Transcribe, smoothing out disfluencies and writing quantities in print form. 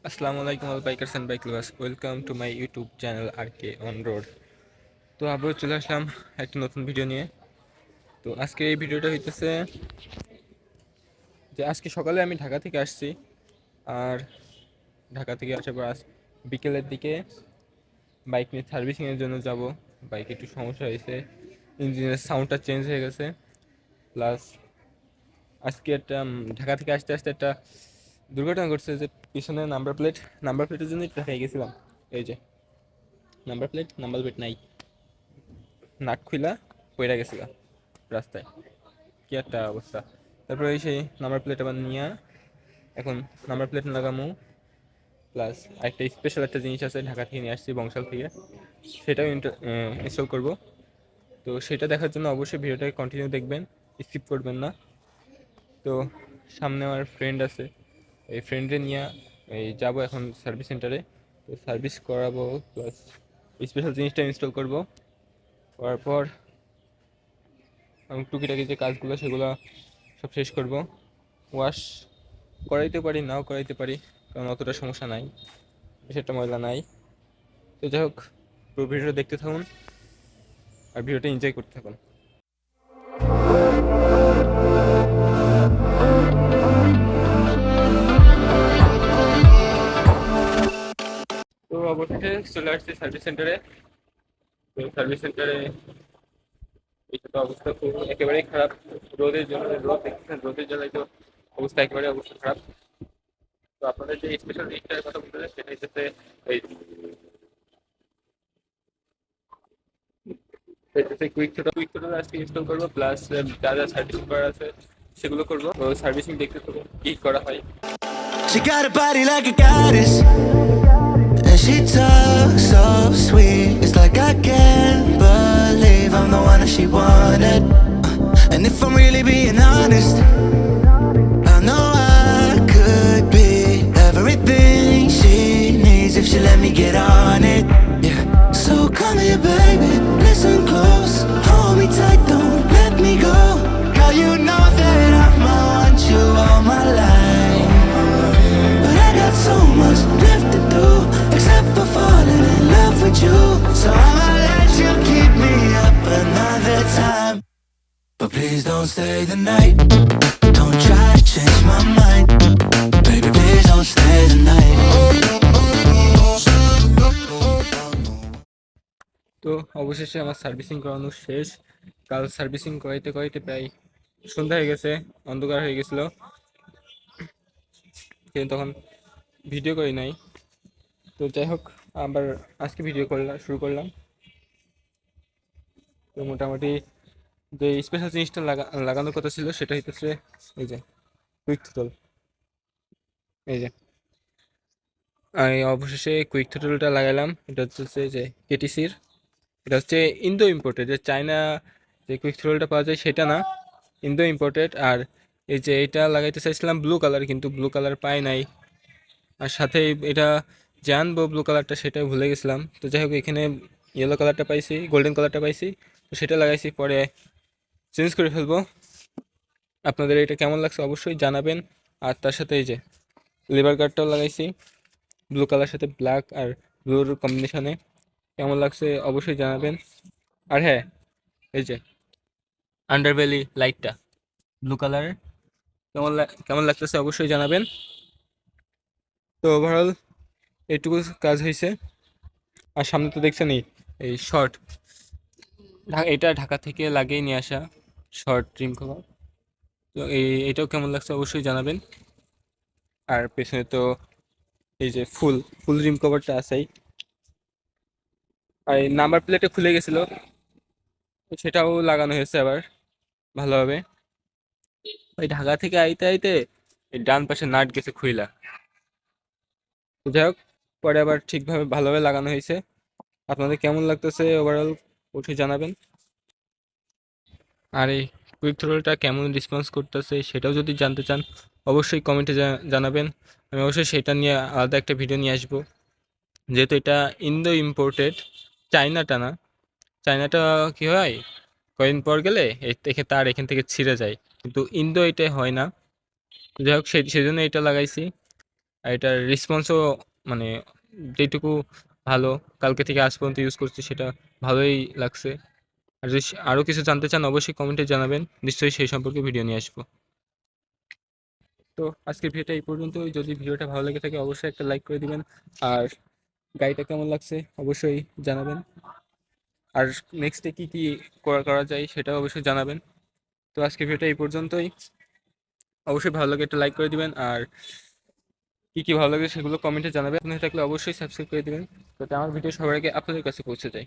আসসালামু আলাইকুম all bikers and bike lovers, welcome to my YouTube channel R K on road. তো আবারও চলে আসলাম একটা নতুন ভিডিও নিয়ে। তো আজকে এই ভিডিওটা হইতেছে যে আজকে সকালে আমি ঢাকা থেকে আসছি, আর ঢাকা থেকে আসার পর আজ বিকেলের দিকে বাইক নিয়ে সার্ভিসিংয়ের জন্য যাব। বাইকে একটু সমস্যা হয়েছে, ইঞ্জিনের সাউন্ডটা চেঞ্জ হয়ে গেছে। প্লাস আজকে একটা ঢাকা থেকে আসতে আসতে একটা দুর্ঘটনা ঘটছে, যে পিছনে নাম্বার প্লেটের জন্য একটু হয়ে গেছিলাম। এই যে নাম্বার প্লেট নাই, নাট খুইলা পইরা গেছিলাম রাস্তায়, কি একটা অবস্থা। তারপরে এই সেই নাম্বার প্লেট আবার নিয়ে এখন নাম্বার প্লেট লাগামু। প্লাস একটা স্পেশাল একটা জিনিস আছে, ঢাকা থেকে নিয়ে আসছি, বংশাল থেকে, সেটাও ইনস্টল করব। তো সেটা দেখার জন্য অবশ্যই ভিডিওটাকে কন্টিনিউ দেখবেন, স্কিপ করবেন না। তো সামনে আমার ফ্রেন্ড আছে, এই ফ্রেন্ডে নিয়ে এই যাবো এখন সার্ভিস সেন্টারে। তো সার্ভিস করাবো, প্লাস স্পেশাল জিনিসটা ইনস্টল করব। করার পর আমি টুকিটাকি যে কাজগুলো সেগুলো সব শেষ করব। ওয়াশ করাইতে পারি, নাও করাইতে পারি, কারণ অতটা সমস্যা নাই, সেটা ময়লা নাই। তো যাই হোক, পুরো ভিডিওটা দেখতে থাকুন আর ভিডিওটা এনজয় করতে থাকুন। তো অবশেষে চলে আসছি সার্ভিস সেন্টারে। তো সার্ভিস সেন্টারে এটা তো অবস্থা খুব একেবারেই খারাপ, রোদের জন্য। রোদ দেখতেছেন, রোদের জন্য তো অবস্থা একেবারে অবস্থা খারাপ। তো আপনাদের যে স্পেশাল জিনিসটার কথা বলতেছে সেটা হচ্ছে এই কুইক ছোটো আজকে ইনস্টল করবো, প্লাস যা যা সার্ভিস করার আছে সেগুলো করবো। তো সার্ভিসিং দেখতে থাকবো কি করা হয়। She got a body like a goddess, and she talks so sweet. It's like I can't believe I'm the one that she wanted. And if I'm really being honest, I know I could be everything she needs if she let me get on it. Yeah. So come here, baby, listen close, hold me tight, don't let me go. Girl, you know that I'ma want you all my life. But I got so much left to do, except for falling in love with you. So I'ma let you keep me up another time. But please don't stay the night, don't try to change my mind. Baby, please don't stay the night. তো অবশেষে আমার servicing করানো শেষ। কাল servicing করাইতে করাইতে প্রায় সন্ধ্যা হয়ে গেছে, অন্ধকার হয়ে গেছিলো, কিন্তু তখন ভিডিও করি নাই। তো যাই হোক, আবার আজকে ভিডিও শুরু করলাম। তো মোটামুটি যে স্পেশাল জিনিসটা লাগানোর কথা ছিল সেটা হইতেছে এই যে কুইক থ্রোটল। এই যে আমি অবশেষে কুইক থ্রোটলটা লাগালাম। এটা হচ্ছে যে কেটিসির, এটা হচ্ছে ইন্দো ইম্পোর্টেড, যে চায়না যে কুইক থ্রোটলটা পাওয়া যায় সেটা না, ইন্দো ইম্পোর্টেড। আর এই যে এটা লাগাইতে চাইছিলাম ব্লু কালার, কিন্তু ব্লু কালার পাই নাই। আর সাথে এটা যে আনবো ব্লু কালারটা সেটা ভুলে গেছিলাম। তো যাই হোক, এখানে ইয়েলো কালারটা পাইছি, গোল্ডেন কালারটা পাইছি, তো সেটা লাগাইছি, পরে চেঞ্জ করে ফেলবো। আপনাদের এটা কেমন লাগছে অবশ্যই জানাবেন। আর তার সাথে এই যে লিভার গার্ডটাও লাগাইছি, ব্লু কালার সাথে ব্ল্যাক আর ব্লুর কম্বিনেশনে, কেমন লাগছে অবশ্যই জানাবেন। আর হ্যাঁ, এই যে আন্ডারবেলি লাইটটা ব্লু কালারের, কেমন লাগতেছে অবশ্যই জানাবেন। তো ওভারঅল এইটুকু কাজ হয়েছে। আর সামনে তো দেখছেন এই শর্ট, এটা ঢাকা থেকে লাগিয়ে নিয়ে আসা শর্ট ড্রিম কভার। তো এটাও কেমন লাগছে অবশ্যই জানাবেন। আর পেছনে তো এই যে ফুল ফুল রিম কভারটা আছেই। আর এই নাম্বার প্লেটে খুলে গেছিলো, তো সেটাও লাগানো হয়েছে আবার ভালোভাবে। ওই ঢাকা থেকে আইতে আইতে এই ডান পাশে নাট গেছে খুইলা। তো যাই হোক, পরে আবার ঠিকভাবে ভালোভাবে লাগানো হয়েছে। আপনাদের কেমন লাগতেছে ওভারঅল অবশ্যই জানাবেন। আর এই কুইক থ্রোটা কেমন রেসপন্স করতেছে সেটাও যদি জানতে চান অবশ্যই কমেন্টে জানাবেন। আমি অবশ্যই সেটা নিয়ে আলাদা একটা ভিডিও নিয়ে আসবো। যেহেতু এটা ইন্দো ইম্পোর্টেড, চায়নাটা না। চায়নাটা কি হয়, কয়েকদিন পর গেলে তার এখান থেকে ছিঁড়ে যায়, কিন্তু ইন্দো এটা হয় না। যাই হোক, সেজন্য এটা লাগাইছি। আর এটার রেসপন্সও মানে যেটুকু ভালো, কালকে থেকে আজ পর্যন্ত ইউজ করছি সেটা ভালোই লাগছে। আর যদি আরও কিছু জানতে চান অবশ্যই কমেন্টে জানাবেন, নিশ্চয়ই সেই সম্পর্কে ভিডিও নিয়ে আসবো। তো আজকের ভিডিওটা এই পর্যন্তই। যদি ভিডিওটা ভালো লেগে থাকে অবশ্যই একটা লাইক করে দিবেন, আর গাড়িটা কেমন লাগছে অবশ্যই জানাবেন, আর নেক্সটে কী কী করা করা যায় সেটাও অবশ্যই জানাবেন। তো আজকের ভিডিওটা এই পর্যন্তই। অবশ্যই ভালো লাগে একটা লাইক করে দিবেন, আর কী কী ভালো লাগে সেগুলো কমেন্টে জানাবেন। আপনি থাকলে অবশ্যই সাবস্ক্রাইব করে দিবেন যাতে আমার ভিডিও সবার আগে আপনাদের কাছে পৌঁছে যায়।